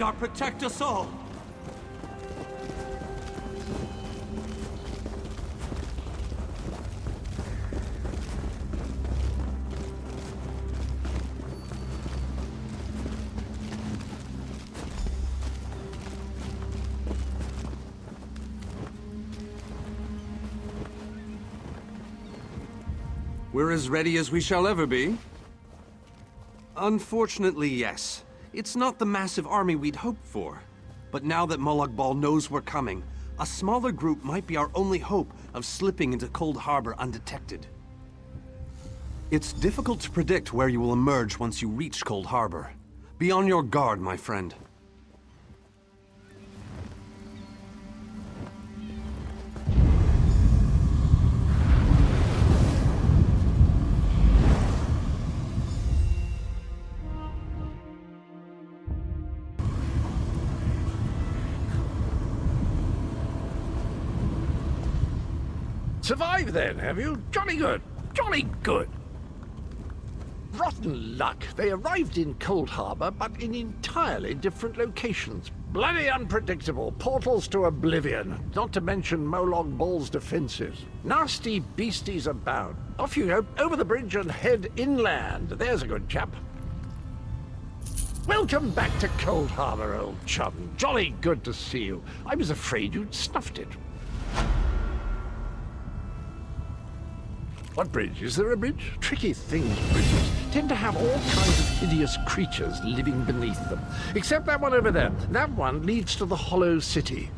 Sandar protect us all! We're as ready as we shall ever be. Unfortunately, yes. It's not the massive army we'd hoped for. But now that Molag Bal knows we're coming, a smaller group might be our only hope of slipping into Cold Harbor undetected. It's difficult to predict where you will emerge once you reach Cold Harbor. Be on your guard, my friend. Survived then, have you? Jolly good. Jolly good. Rotten luck. They arrived in Cold Harbor, but in entirely different locations. Bloody unpredictable. Portals to oblivion. Not to mention Molag Bal's defenses. Nasty beasties abound. Off you go, over the bridge and head inland. There's a good chap. Welcome back to Cold Harbor, old chum. Jolly good to see you. I was afraid you'd snuffed it. What bridge? Is there a bridge? Tricky things, bridges tend to have all kinds of hideous creatures living beneath them. Except that one over there. That one leads to the Hollow City.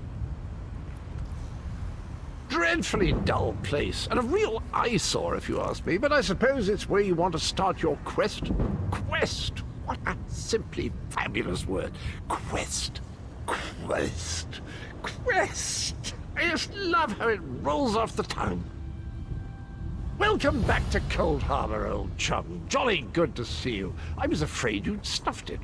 Dreadfully dull place, and a real eyesore if you ask me, but I suppose it's where you want to start your quest. Quest! What a simply fabulous word. Quest. Quest. Quest! I just love how it rolls off the tongue. Welcome back to Cold Harbor, old chum. Jolly good to see you. I was afraid you'd snuffed it.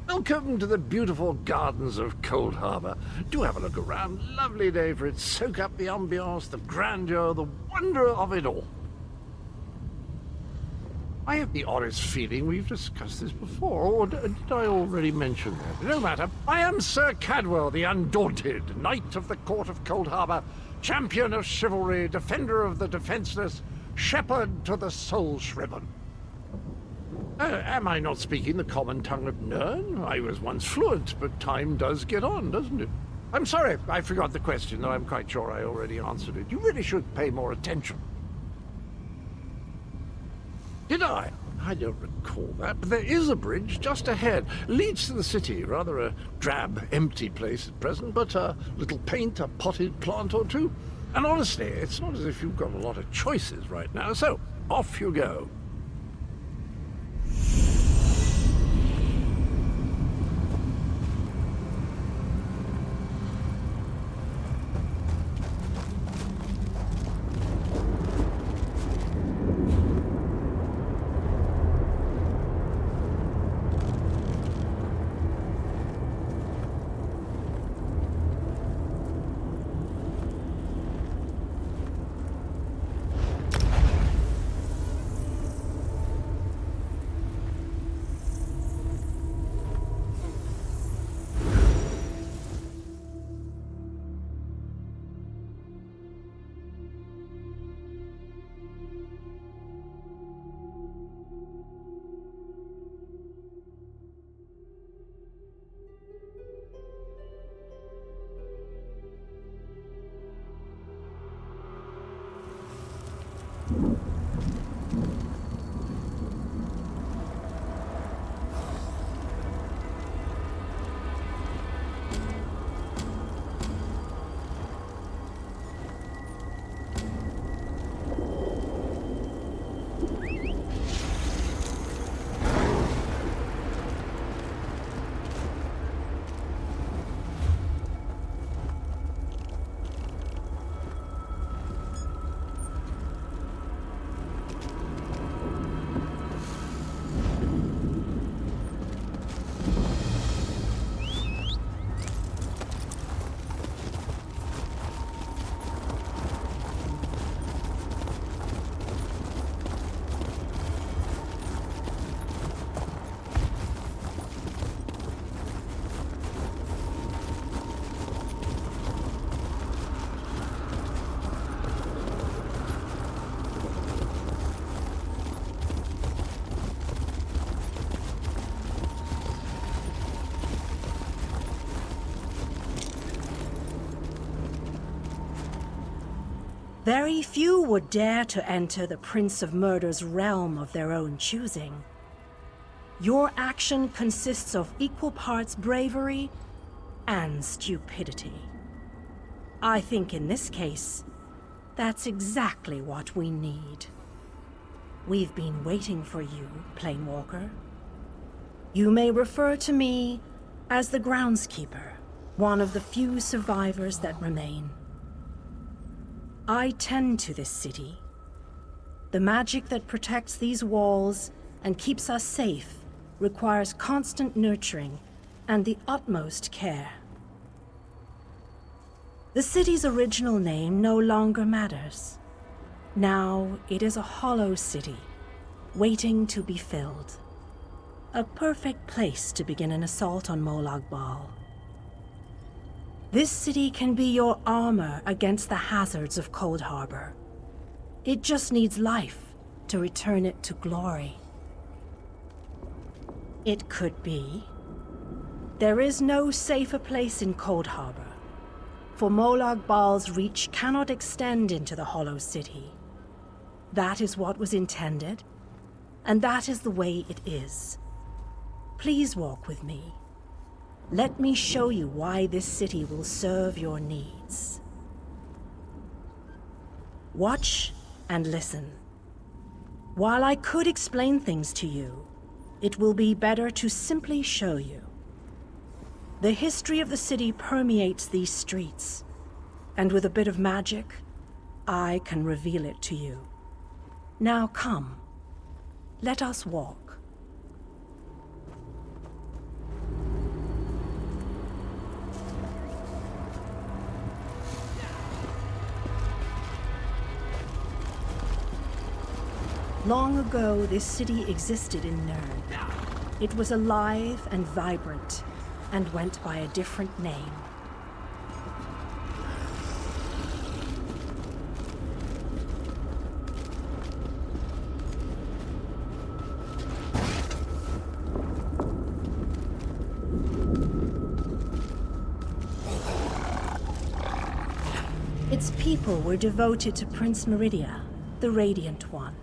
Welcome to the beautiful gardens of Cold Harbor. Do have a look around. Lovely day for it. Soak up the ambiance, the grandeur, the wonder of it all. I have the oddest feeling we've discussed this before, or did I already mention that? No matter. I am Sir Cadwell, the Undaunted, Knight of the Court of Cold Harbor, champion of chivalry, defender of the defenseless, shepherd to the soul-shriven. Am I not speaking the common tongue of Nern? I was once fluent, but time does get on, doesn't it? I'm sorry, I forgot the question, though I'm quite sure I already answered it. You really should pay more attention. Did I? I don't recall that, but there is a bridge just ahead. Leads to the city. Rather a drab, empty place at present, but a little paint, a potted plant or two. And honestly, it's not as if you've got a lot of choices right now, so off you go. Very few would dare to enter the Prince of Murder's realm of their own choosing. Your action consists of equal parts bravery and stupidity. I think in this case, that's exactly what we need. We've been waiting for you, Planewalker. You may refer to me as the groundskeeper, one of the few survivors that remain. I tend to this city. The magic that protects these walls and keeps us safe requires constant nurturing and the utmost care. The city's original name no longer matters. Now it is a hollow city, waiting to be filled. A perfect place to begin an assault on Molag Bal. This city can be your armor against the hazards of Cold Harbor. It just needs life to return it to glory. It could be. There is no safer place in Cold Harbor, for Molag Bal's reach cannot extend into the Hollow City. That is what was intended, and that is the way it is. Please walk with me. Let me show you why this city will serve your needs. Watch and listen. While I could explain things to you, it will be better to simply show you. The history of the city permeates these streets, and with a bit of magic, I can reveal it to you. Now come, let us walk. Long ago, this city existed in Nern. It was alive and vibrant, and went by a different name. Its people were devoted to Prince Meridia, the Radiant One.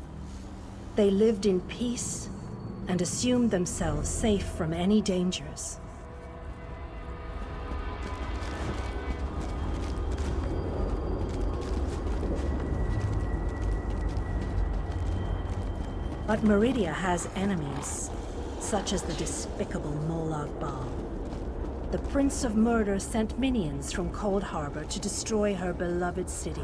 They lived in peace and assumed themselves safe from any dangers. But Meridia has enemies, such as the despicable Molag Bal. The Prince of Murder sent minions from Cold Harbor to destroy her beloved city.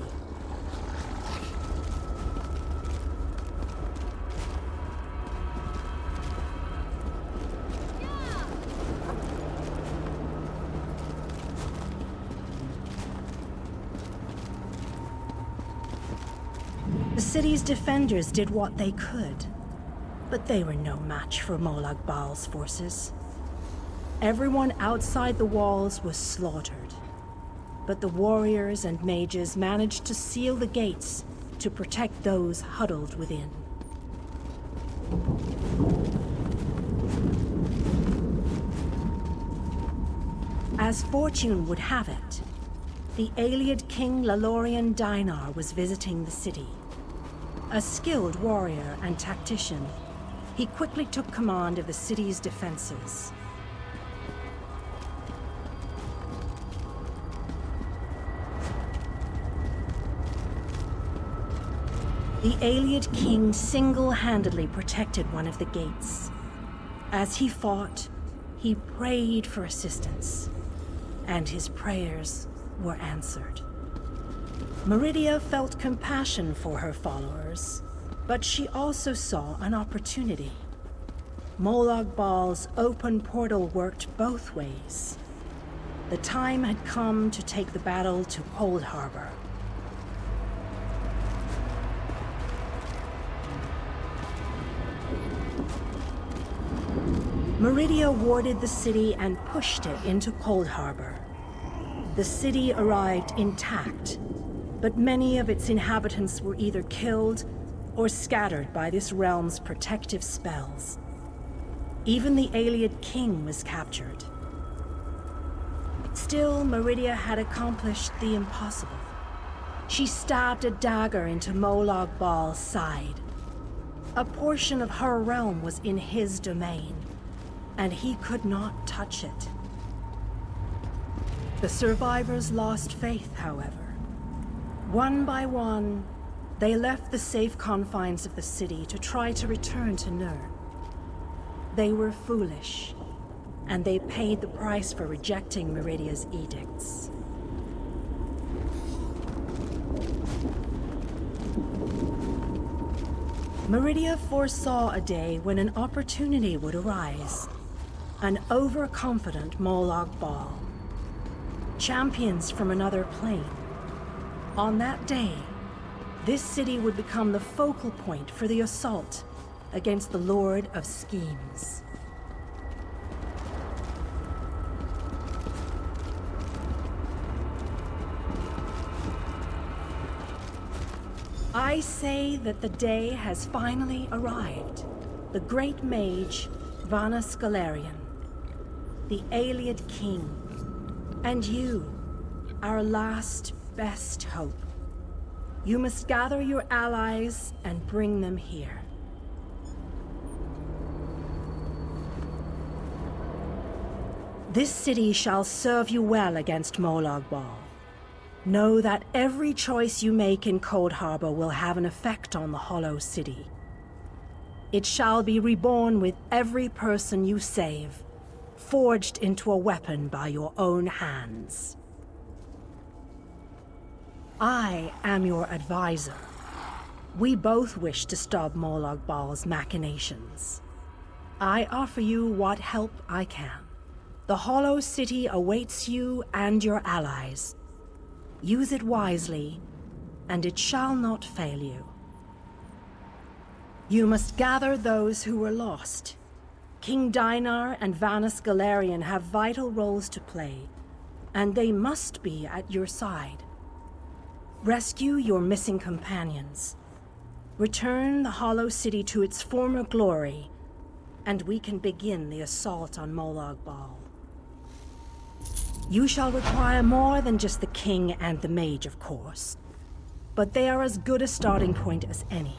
The city's defenders did what they could, but they were no match for Molag Bal's forces. Everyone outside the walls was slaughtered, but the warriors and mages managed to seal the gates to protect those huddled within. As fortune would have it, the Ayleid king Lalorian Dainar was visiting the city. A skilled warrior and tactician, he quickly took command of the city's defenses. The Ayleid king single-handedly protected one of the gates. As he fought, he prayed for assistance, and his prayers were answered. Meridia felt compassion for her followers, but she also saw an opportunity. Molag Bal's open portal worked both ways. The time had come to take the battle to Cold Harbor. Meridia warded the city and pushed it into Cold Harbor. The city arrived intact, but many of its inhabitants were either killed or scattered by this realm's protective spells. Even the Ayleid king was captured. Still, Meridia had accomplished the impossible. She stabbed a dagger into Molag Bal's side. A portion of her realm was in his domain, and he could not touch it. The survivors lost faith, however. One by one, they left the safe confines of the city to try to return to Nurn. They were foolish, and they paid the price for rejecting Meridia's edicts. Meridia foresaw a day when an opportunity would arise. An overconfident Molag Bal. Champions from another plane. On that day, this city would become the focal point for the assault against the Lord of Schemes. I say that the day has finally arrived. The great mage, Vanus Galarian, the Ayleid King, and you, our last best hope. You must gather your allies and bring them here. This city shall serve you well against Molag Bal. Know that every choice you make in Cold Harbor will have an effect on the Hollow City. It shall be reborn with every person you save, forged into a weapon by your own hands. I am your advisor. We both wish to stop Molag Bal's machinations. I offer you what help I can. The Hollow City awaits you and your allies. Use it wisely, and it shall not fail you. You must gather those who were lost. King Dinar and Vanus Galarian have vital roles to play, and they must be at your side. Rescue your missing companions. Return the Hollow City to its former glory, and we can begin the assault on Molag Bal. You shall require more than just the king and the mage, of course. But they are as good a starting point as any.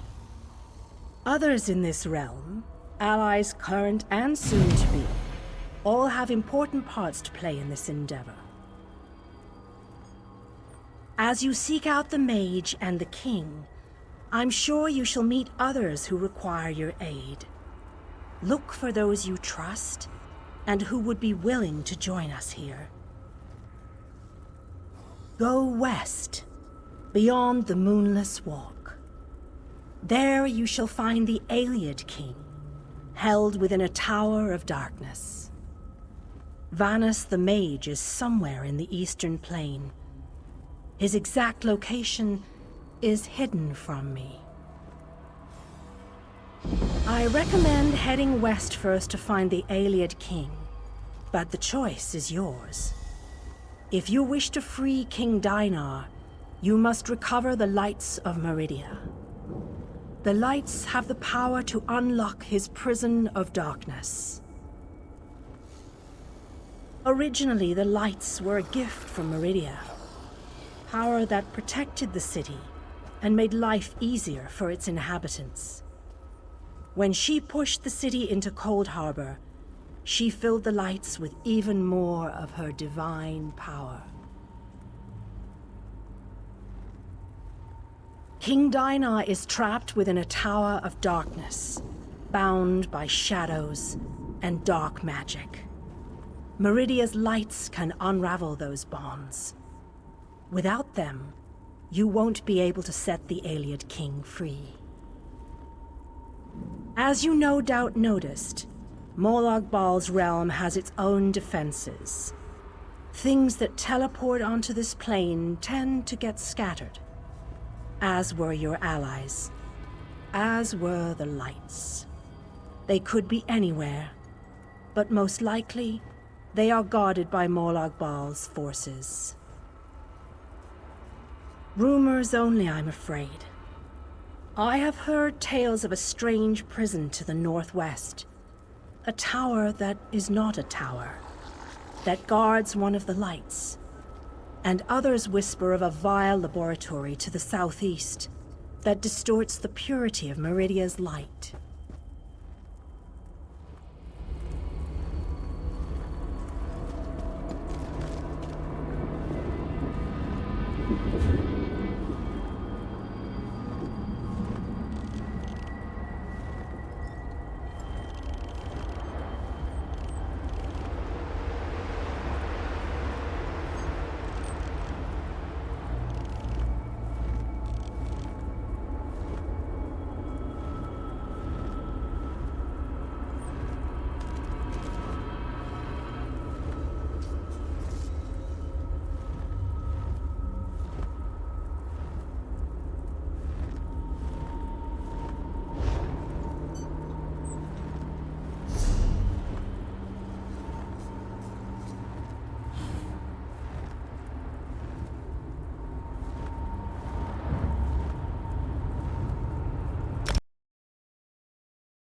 Others in this realm, allies current and soon to be, all have important parts to play in this endeavor. As you seek out the mage and the king, I'm sure you shall meet others who require your aid. Look for those you trust and who would be willing to join us here. Go west, beyond the Moonless Walk. There you shall find the Ayleid King, held within a tower of darkness. Vanus the Mage is somewhere in the Eastern Plain. His exact location is hidden from me. I recommend heading west first to find the Ayleid King, but the choice is yours. If you wish to free King Dinar, you must recover the lights of Meridia. The lights have the power to unlock his prison of darkness. Originally, the lights were a gift from Meridia, power that protected the city and made life easier for its inhabitants. When she pushed the city into Cold Harbor, she filled the lights with even more of her divine power. King Dinar is trapped within a tower of darkness, bound by shadows and dark magic. Meridia's lights can unravel those bonds. Without them, you won't be able to set the Ayleid King free. As you no doubt noticed, Molag Bal's realm has its own defenses. Things that teleport onto this plane tend to get scattered. As were your allies. As were the lights. They could be anywhere, but most likely, they are guarded by Molag Bal's forces. Rumors only, I'm afraid. I have heard tales of a strange prison to the northwest. A tower that is not a tower, that guards one of the lights. and others whisper of a vile laboratory to the southeast that distorts the purity of Meridia's light.